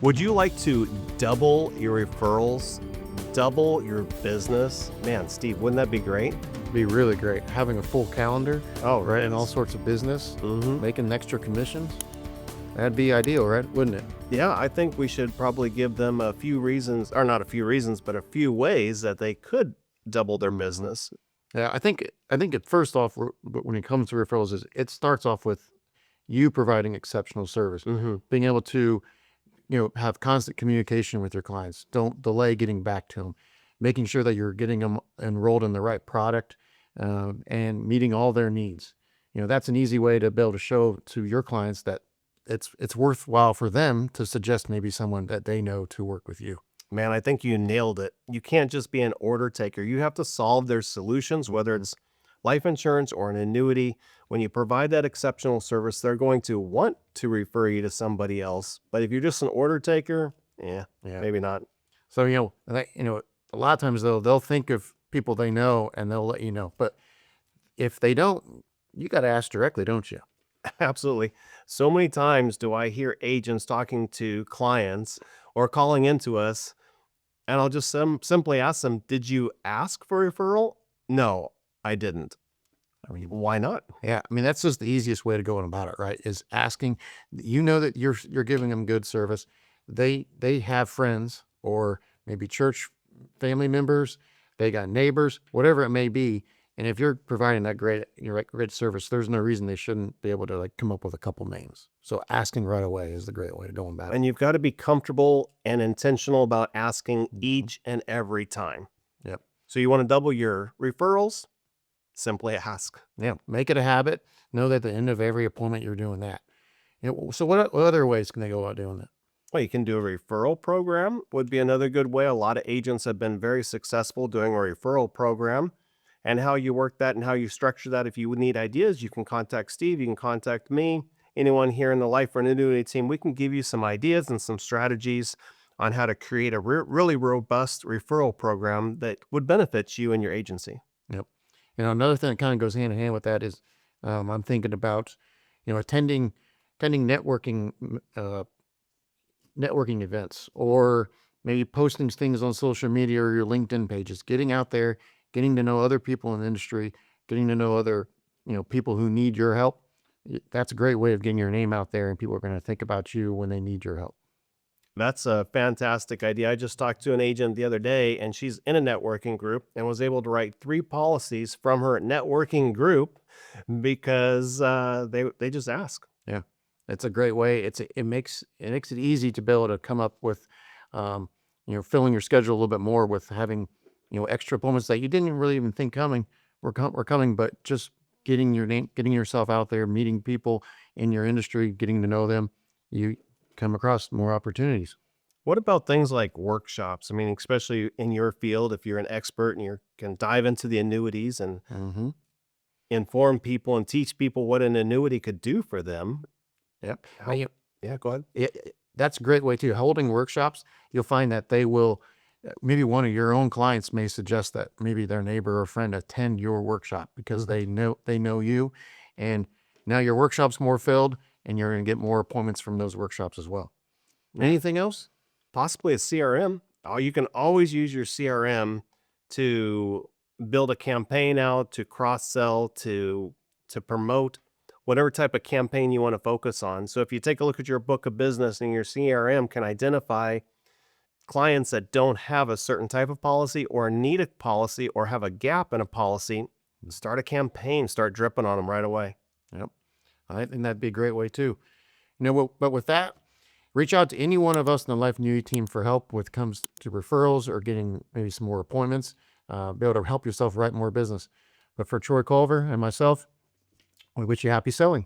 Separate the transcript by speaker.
Speaker 1: Would you like to double your referrals, double your business? Man, Steve, wouldn't that be great?
Speaker 2: Be really great. Having a full calendar,
Speaker 1: Oh,
Speaker 2: right, and all sorts of business,
Speaker 1: Mm-hmm.
Speaker 2: making extra commissions. That'd be ideal, right? Wouldn't it?
Speaker 1: Yeah, I think we should probably give them a few reasons, or not a few reasons, but a few ways that they could double their
Speaker 2: Mhm.
Speaker 1: business.
Speaker 2: Yeah, I think it first off, but when it comes to referrals, is it starts off with you providing exceptional service,
Speaker 1: Mm-hmm.
Speaker 2: being able to have constant communication with your clients. Don't delay getting back to them, making sure that you're getting them enrolled in the right product, and meeting all their needs. That's an easy way to be able to show to your clients that it's worthwhile for them to suggest maybe someone that they know to work with you.
Speaker 1: Man, I think you nailed it. You can't just be an order taker. You have to solve their solutions, whether it's life insurance or an annuity. When you provide that exceptional service, they're going to want to refer you to somebody else. But if you're just an order taker,
Speaker 2: Yeah.
Speaker 1: maybe not.
Speaker 2: So a lot of times they'll think of people they know and they'll let you know. But if they don't, you got to ask directly, don't you?
Speaker 1: Absolutely. So many times do I hear agents talking to clients or calling into us, and I'll just simply ask them, "Did you ask for referral?" No, I didn't. I mean, why not?
Speaker 2: Yeah, I mean that's just the easiest way to go about it, right? Is asking. You know that you're giving them good service. They have friends or maybe church family members. They got neighbors, whatever it may be. And if you're providing that great service, there's no reason they shouldn't be able to like come up with a couple names. So asking right away is the great way to go about it.
Speaker 1: And you've got to be comfortable and intentional about asking
Speaker 2: Mhm.
Speaker 1: each and every time.
Speaker 2: Yep.
Speaker 1: So you want to double your referrals? Simply ask.
Speaker 2: Yeah. Make it a habit. Know that at the end of every appointment you're doing that. So what other ways can they go about doing that?
Speaker 1: Well, you can do a referral program would be another good way. A lot of agents have been very successful doing a referral program. And how you work that and how you structure that. If you would need ideas, you can contact Steve, you can contact me, anyone here in the Life or Annuity team. We can give you some ideas and some strategies on how to create a really robust referral program that would benefit you and your agency.
Speaker 2: Yep. Another thing that kind of goes hand in hand with that is I'm thinking about, attending networking events, or maybe posting things on social media or your LinkedIn pages, getting out there, getting to know other people in the industry, getting to know other, people who need your help. That's a great way of getting your name out there, and people are going to think about you when they need your help.
Speaker 1: That's a fantastic idea. I just talked to an agent the other day, and she's in a networking group and was able to write 3 policies from her networking group because they just ask.
Speaker 2: Yeah, it's a great way. It makes it easy to be able to come up with, filling your schedule a little bit more with having, extra appointments that you didn't really even think were coming, but just getting your name, getting yourself out there, meeting people in your industry, getting to know them, you come across more opportunities.
Speaker 1: What about things like workshops? I mean, especially in your field, if you're an expert and you can dive into the annuities and
Speaker 2: Hmm.
Speaker 1: inform people and teach people what an annuity could do for them.
Speaker 2: Yep.
Speaker 1: How, yeah, go ahead.
Speaker 2: That's a great way too. Holding workshops, you'll find that they will, maybe one of your own clients may suggest that maybe their neighbor or friend attend your workshop because they know you, and now your workshop's more filled, and you're going to get more appointments from those workshops as well. Anything else?
Speaker 1: Possibly a CRM. Oh, you can always use your CRM to build a campaign out, to cross sell, to promote whatever type of campaign you want to focus on. So if you take a look at your book of business and your CRM can identify clients that don't have a certain type of policy or need a policy or have a gap in a policy, start a campaign, start dripping on them right away.
Speaker 2: Yep. I think that'd be a great way too. But with that, reach out to any one of us in the Life Annuity team for help with comes to referrals or getting maybe some more appointments. Be able to help yourself write more business. But for Troy Culver and myself, we wish you happy selling.